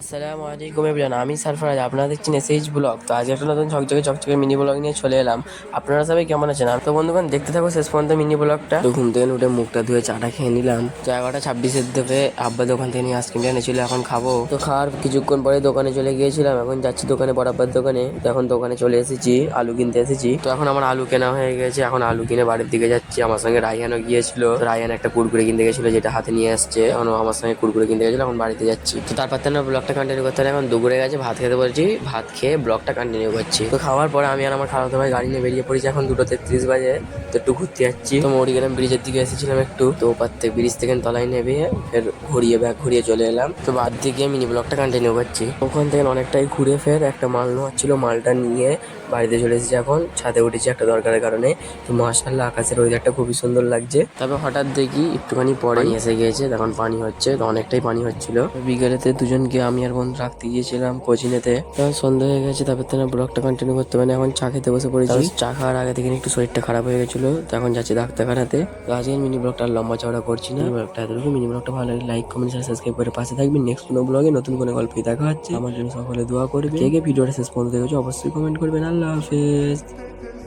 আসসালামু আলাইকুম এভরিওয়ান, আমি সারফরাজ, আপনারা দেখছেন এসএইচ ব্লগ। তো আজ একটা নতুন ঝকঝকে চকচকে মিনি ব্লগ নিয়ে চলে এলাম। আপনারা সবাই কেমন আছেন? আর তো বন্ধুগণ, দেখতে থাকো শেষ পর্যন্ত মিনি ব্লগটা। তো ঘুম থেকে উঠে মুখটা ধুয়ে চাটা খেয়ে নিলাম। তো 11:26 দেবে আব্বা দোকান থেকে নিয়ে আইসক্রিমটা এনেছিল, এখন খাবো। তো খাওয়ার কিছুক্ষণ পরে দোকানে চলে গিয়েছিলাম, এখন যাচ্ছি দোকানে, বরাবর দোকানে। তো এখন দোকানে চলে এসেছি, আলু কিনতে এসেছি। তো এখন আমার আলু কেনা হয়ে গেছে, এখন আলু কিনে বাড়ির দিকে যাচ্ছি। আমার সঙ্গে রায়হানও গিয়েছিল, তো রায়হান একটা কুরকুরে কিনতে গেছিল, যেটা হাতে নিয়ে আসছে। এখন ও আমার সঙ্গে কুরকুরে কিনতে গেছিল, এখন বাড়িতে যাচ্ছি। তো তারপর তো ব্লগটা কন্টিনিউ করতে হবে। এখন দুপুরে গেছে, ভাত খেতে বলছি, ভাত খেয়ে ব্লগটা কন্টিনিউ করছি। তো খাওয়ার পরে আমি আর আমার খালাতো ভাই গাড়ি নিয়ে বেরিয়ে পড়েছি। এখন 2:33 বাজে। তো একটু ঘুরতে যাচ্ছি। তো মরিগ্রাম ব্রিজের দিকে এসেছিলাম একটু, তো ওপার থেকে ব্রিজ থেকে তলায় নেবে ফের ব্যাগ ঘুরিয়ে চলে এলাম। তো বাদ দিয়ে মিনি ব্লগটা কন্টিনিউ করছি। ওখান থেকে অনেকটাই ঘুরে ফের একটা মাল নেওয়ার ছিল, মালটা নিয়ে বাড়িতে চলে এসেছি। এখন ছাদে উঠেছি একটা দরকারের কারণে। তো মাশাআল্লাহ আকাশের ওয়েদারটা খুবই সুন্দর লাগছে। তবে হঠাৎ দেখি একটুখানি পরে এসে গিয়েছে, তখন পানি হচ্ছে, তো অনেকটাই পানি হচ্ছিল। বিকেলেতে দুজনকে আমি আর বন্ধু রাখতে গিয়েছিলাম কোচিনেতে। তখন সন্ধ্যা হয়ে গেছে, তারপর তো ব্লগটা কন্টিনিউ করতে পারি। এখন চা খেতে বসে পড়েছি। চা খাওয়ার আগে থেকে একটু শরীরটা খারাপ হয়ে গেছিল, তো এখন যাচ্ছি ডাক্তারখানাতে। তো আজকের মিনি ব্লগটা লম্বা চওড়া করছি না, ব্লগটা এতটুকু। মিনি ব্লগটা ভালো লাগে লাইক কমেন্ট সাবস্ক্রাইব করে পাশে থাকবেন। নেক্সট কোনো ব্লগে নতুন কোনো গল্পে দেখা হচ্ছে। আমার জন্য সকলে দোয়া করবে। কে কে ভিডিওটা শেষ পর্যন্ত দেখেছো অবশ্যই কমেন্ট করবেন। আল্লাহ হাফেজ।